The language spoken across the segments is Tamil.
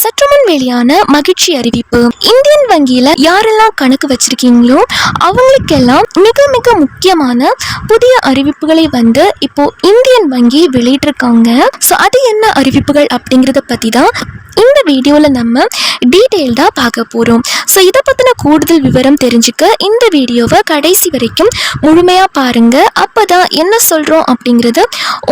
சற்றுமுன் வெளியான மகிழ்ச்சி அறிவிப்பு. இந்தியன் வங்கியில யாரெல்லாம் கணக்கு வச்சிருக்கீங்களோ அவங்களுக்கெல்லாம் மிக மிக முக்கியமான புதிய அறிவிப்புகளை இப்போ இந்தியன் வங்கி வெளியிட்டிருக்காங்க. ஸோ அது என்ன அறிவிப்புகள் அப்படிங்கிறத பற்றி தான் இந்த வீடியோவில் நம்ம டீட்டெயில்டாக பார்க்க போகிறோம். ஸோ இதை பற்றின கூடுதல் விவரம் தெரிஞ்சுக்க இந்த வீடியோவை கடைசி வரைக்கும் முழுமையாக பாருங்கள். அப்போ தான் என்ன சொல்கிறோம் அப்படிங்கிறது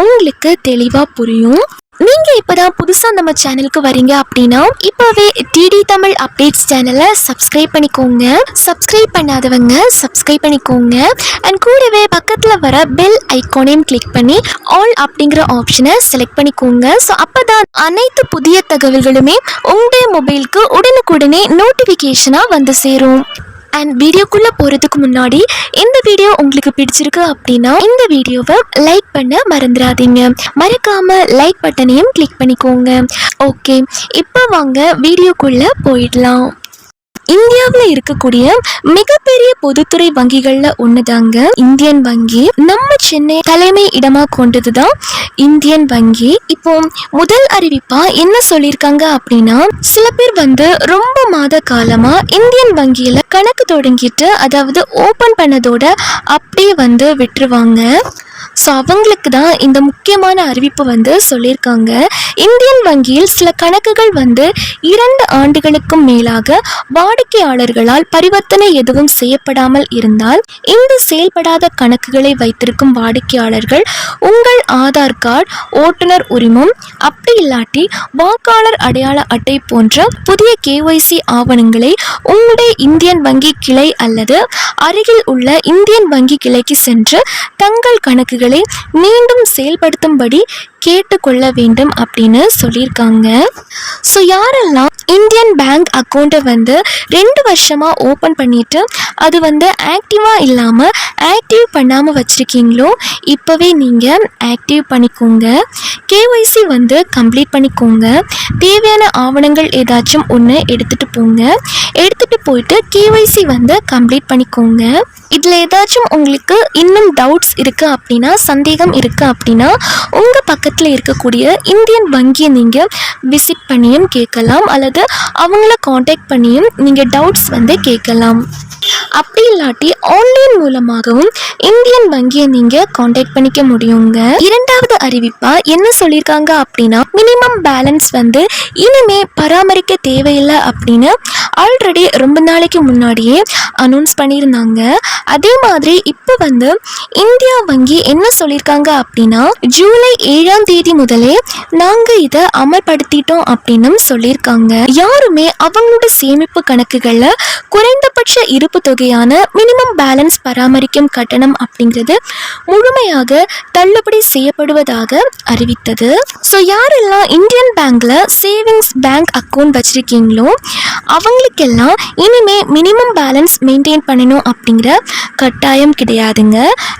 உங்களுக்கு தெளிவாக புரியும். நீங்கள் இப்போ தான் புதுசாக நம்ம சேனலுக்கு வரீங்க அப்படின்னா இப்போவே டிடி தமிழ் அப்டேட்ஸ் சேனலை சப்ஸ்கிரைப் பண்ணிக்கோங்க. சப்ஸ்கிரைப் பண்ணாதவங்க சப்ஸ்கிரைப் பண்ணிக்கோங்க. அண்ட் கூடவே பக்கத்தில் வர பெல் ஐக்கானையும் கிளிக் பண்ணி ஆல் அப்படிங்கிற ஆப்ஷனை செலக்ட் பண்ணிக்கோங்க. ஸோ அப்போ தான் அனைத்து புதிய தகவல்களுமே உங்களுடைய மொபைலுக்கு உடனுக்குடனே நோட்டிஃபிகேஷனாக வந்து சேரும். அண்ட் வீடியோக்குள்ளே போகிறதுக்கு முன்னாடி இந்த வீடியோ உங்களுக்கு பிடிச்சிருக்கு அப்படின்னா இந்த வீடியோவை லைக் பண்ண மறந்துடாதீங்க. மறக்காமல் லைக் பட்டனையும் கிளிக் பண்ணிக்கோங்க. ஓகே, இப்போ வாங்க வீடியோக்குள்ளே போயிடலாம். இந்தியாவில் இருக்கக்கூடிய மிகப்பெரிய பொதுத்துறை வங்கிகளில் ஒன்று தாங்க இந்தியன் வங்கி. நம்ம சென்னை தலைமை இடமாக கொண்டது தான் இந்தியன் வங்கி. இப்போ முதல் அறிவிப்பா என்ன சொல்லியிருக்காங்க அப்படின்னா, சில பேர் ரொம்ப மாத காலமா இந்தியன் வங்கியில கணக்கு தொடங்கிட்டு அதாவது ஓபன் பண்ணதோட அப்படியே விட்டுருவாங்க. ஸோ அவங்களுக்கு தான் இந்த முக்கியமான அறிவிப்பு சொல்லியிருக்காங்க. இந்தியன் வங்கியில் சில கணக்குகள் 2 ஆண்டுகளுக்கும் மேலாக வாடிக்கையாளர்களால் பரிவர்த்தனை எதுவும் செய்யப்படாமல் இருந்தால் இந்த செயல்படாத கணக்குகளை வைத்திருக்கும் வாடிக்கையாளர்கள் உங்கள் ஆதார் கார்டு, ஓட்டுநர் உரிமம், அப்படி இல்லாட்டி வாக்காளர் அடையாள அட்டை போன்ற புதிய KYC ஆவணங்களை உங்களுடைய இந்தியன் வங்கி கிளை அல்லது அருகில் உள்ள இந்தியன் வங்கி கிளைக்கு சென்று தங்கள் கணக்குகளை மீண்டும் செயல்படுத்தும்படி கேட்டுக்கொள்ள வேண்டும் அப்படின்னு சொல்லியிருக்காங்க. ஸோ யாரெல்லாம் இந்தியன் பேங்க் அக்கௌண்ட்டை 2 வருஷமாக ஓப்பன் பண்ணிவிட்டு அது ஆக்டிவாக இல்லாமல் ஆக்டிவ் பண்ணாமல் வச்சுருக்கீங்களோ இப்போவே நீங்கள் ஆக்டிவ் பண்ணிக்கோங்க. KYC கம்ப்ளீட் பண்ணிக்கோங்க. தேவையான ஆவணங்கள் ஏதாச்சும் ஒன்று எடுத்துகிட்டு போங்க. எடுத்துகிட்டு போயிட்டு KYC கம்ப்ளீட் பண்ணிக்கோங்க. இதில் ஏதாச்சும் உங்களுக்கு இன்னும் டவுட்ஸ் இருக்குது அப்படின்னா, சந்தேகம் இருக்குது அப்படின்னா உங்கள் பக்கத்தில் இருக்கக்கூடிய இந்தியன் வங்கியை நீங்கள் விசிட் பண்ணியும் கேட்கலாம், அல்லது அவங்கள காண்டாக்ட் பண்ணியும் நீங்கள் டவுட்ஸ் கேட்கலாம். அப்படி இல்லாட்டி ஆன்லைன் மூலமாகவும் இந்தியன் வங்கியை நீங்கள் காண்டாக்ட் பண்ணிக்க முடியுங்க. இரண்டாவது அறிவிப்பா என்ன சொல்லியிருக்காங்க அப்படின்னா, மினிமம் பேலன்ஸ் இனிமே பராமரிக்க தேவையில்லை அப்படின்னு ஆல்ரெடி ரொம்ப நாளைக்கு முன்னாடியே அனௌன்ஸ் பண்ணியிருந்தாங்க. அதே மாதிரி இப்போ இந்தியா வங்கி என்ன சொல்லியிருக்காங்க அப்படின்னா, ஜூலை 7ஆம் தேதி முதலே நாங்கள் இதை அமல்படுத்திட்டோம் அப்படின்னு சொல்லியிருக்காங்க. யாருமே அவங்களோட சேமிப்பு கணக்குகளில் குறைந்தபட்ச இருப்பு தொகையான மினிமம் பேலன்ஸ் பராமரிக்கும் கட்டணம் அப்படிங்கிறது முழுமையாக தள்ளுபடி செய்யப்படுவதாக அறிவித்தது. ஸோ யாரெல்லாம் இந்தியன் பேங்க்ல சேவிங்ஸ் பேங்க் அக்கௌண்ட் வச்சிருக்கீங்களோ அவங்களுக்கெல்லாம் இனிமே மினிமம் பேலன்ஸ் மெயின்டைன் பண்ணணும் அப்படிங்கிற கட்டாயம் கிடையாதுங்க,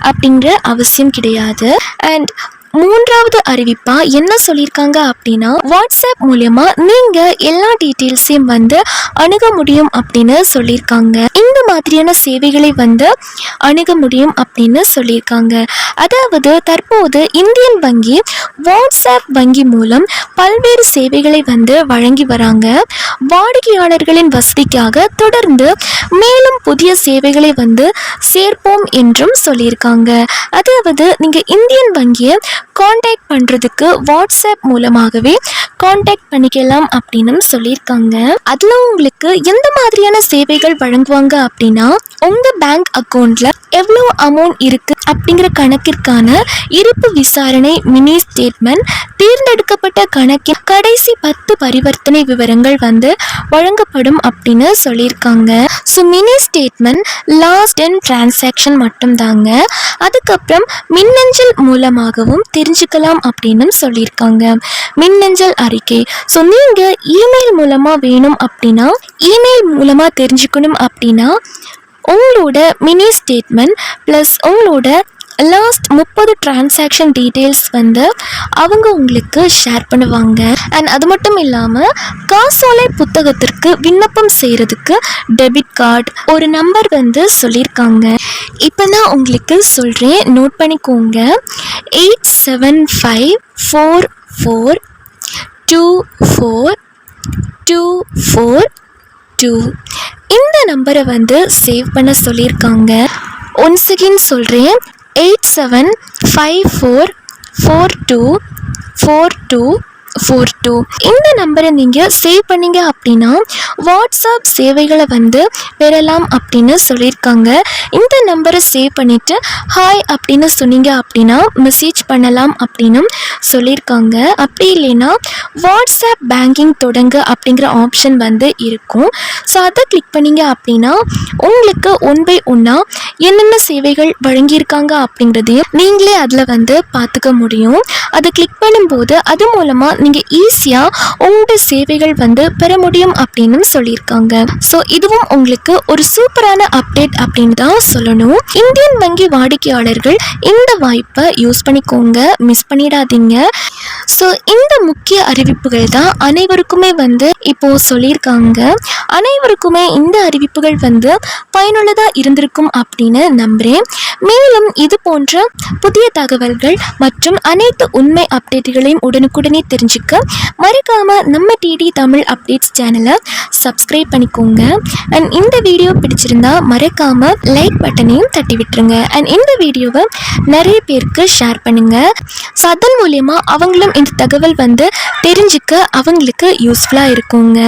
அப்படிங்கிற அவசியம் கிடையாது. அண்ட் மூன்றாவது அறிவிப்பா என்ன சொல்லியிருக்காங்க அப்படின்னா, வாட்ஸ்அப் மூலமா நீங்க எல்லா டீட்டெயில்ஸையும் அணுக முடியும் அப்படின்னு சொல்லியிருக்காங்க. இந்த மாதிரியான சேவைகளை அணுக முடியும் அப்படின்னு சொல்லியிருக்காங்க. அதாவது தற்போது இந்தியன் வங்கி வாட்ஸ்அப் வங்கி மூலம் பல்வேறு சேவைகளை வழங்கி வராங்க. வாடிக்கையாளர்களின் வசதிக்காக தொடர்ந்து மேலும் புதிய சேவைகளை சேர்ப்போம் என்றும் சொல்லியிருக்காங்க. அதாவது நீங்க இந்தியன் வங்கியை காண்டாக்ட் பண்ணுறதுக்கு வாட்ஸ்அப் மூலமாகவே காண்டாக்ட் பண்ணிக்கலாம் அப்படின்னு சொல்லியிருக்காங்க. அதில் உங்களுக்கு எந்த மாதிரியான சேவைகள் வழங்குவாங்க அப்படின்னா, உங்கள் பேங்க் அக்கௌண்ட்டில் எவ்வளோ அமௌண்ட் இருக்குது அப்படிங்கிற கணக்கிற்கான இருப்பு விசாரணை மினி ஸ்டேட்மெண்ட், தேர்ந்தெடுக்கப்பட்ட கணக்கின் கடைசி 10 பரிவர்த்தனை விவரங்கள் வழங்கப்படும் அப்படின்னு சொல்லியிருக்காங்க. So mini statement last 10 transaction மட்டும்தாங்க. அதுக்கப்புறம் மின்னஞ்சல் மூலமாகவும் தெரிஞ்சுக்கலாம் அப்படின்னு சொல்லியிருக்காங்க. மின்னஞ்சல் அறிக்கை. ஸோ நீங்கள் இமெயில் மூலமாக வேணும் அப்படின்னா, இமெயில் மூலமாக தெரிஞ்சுக்கணும் அப்படின்னா உங்களோட மினி ஸ்டேட்மெண்ட் ப்ளஸ் உங்களோட லாஸ்ட் 30 டிரான்சாக்ஷன் டீட்டெயில்ஸ் அவங்க உங்களுக்கு ஷேர் பண்ணுவாங்க. அண்ட் அது மட்டும் இல்லாமல் காசோலை புத்தகத்திற்கு விண்ணப்பம் செய்கிறதுக்கு டெபிட் கார்டு ஒரு நம்பர் சொல்லியிருக்காங்க. இப்போ நான் உங்களுக்கு சொல்கிறேன், நோட் பண்ணிக்கோங்க. 87544242 442. இந்த நம்பரை வந்து சேவ் பண்ண சொல்லியிருக்காங்க. ஒன்ஸ் அகெயின் சொல்கிறேன், 8754424242. இந்த நம்பரை நீங்கள் சேவ் பண்ணீங்க அப்படின்னா வாட்ஸ்அப் சேவைகளை வந்து பெறலாம் அப்படின்னு சொல்லியிருக்காங்க. இந்த நம்பரை சேவ் பண்ணிவிட்டு ஹாய் அப்படின்னு சொன்னீங்க அப்படின்னா மெசேஜ் பண்ணலாம் அப்படின்னு சொல்லியிருக்காங்க. அப்படி இல்லைன்னா வாட்ஸ்அப் பேங்கிங் தொடங்க அப்படிங்கிற ஆப்ஷன் வந்து இருக்கும். ஸோ அதை கிளிக் பண்ணீங்க அப்படின்னா உங்களுக்கு 1 by 1 என்னென்ன சேவைகள் வழங்கியிருக்காங்க அப்படிங்கிறதையும் நீங்களே அதில் வந்து பார்த்துக்க முடியும். அதை கிளிக் பண்ணும்போது அது மூலமாக நீங்கள் ஈஸியாக உங்களோட சேவைகள் வந்து பெற முடியும் அப்படின்னு சொல்லியிருக்காங்க. ஸோ இதுவும் உங்களுக்கு ஒரு சூப்பரான அப்டேட் அப்படின்னு தான் சொல்லணும். இந்தியன் வங்கி வாடிக்கையாளர்கள் இந்த வாய்ப்பை யூஸ் பண்ணிக்கோங்க, மிஸ் பண்ணிடாதீங்க. ஸோ இந்த முக்கிய அறிவிப்புகள் தான் அனைவருக்குமே வந்து இப்போ சொல்லியிருக்காங்க. அனைவருக்குமே இந்த அறிவிப்புகள் வந்து பயனுள்ளதாக இருந்திருக்கும் அப்படின்னு நம்புகிறேன். மேலும் இது போன்ற புதிய தகவல்கள் மற்றும் அனைத்து உண்மை அப்டேட்டுகளையும் உடனுக்குடனே தெரிஞ்சுக்க மறக்காம நம்ம டிடி தமிழ் அப்டேட்ஸ் சேனலை சப்ஸ்கிரைப் பண்ணிக்கோங்க. அண்ட் இந்த வீடியோ பிடிச்சிருந்தா மறக்காம லைக் பட்டனையும் தட்டி விட்டுருங்க. அண்ட் இந்த வீடியோவை நிறைய பேருக்கு ஷேர் பண்ணுங்க. ஸோ அதன் மூலயமா அவங்களும் இந்த தகவல் வந்து தெரிஞ்சுக்க அவங்களுக்கு யூஸ்ஃபுல்லாக இருக்குங்க.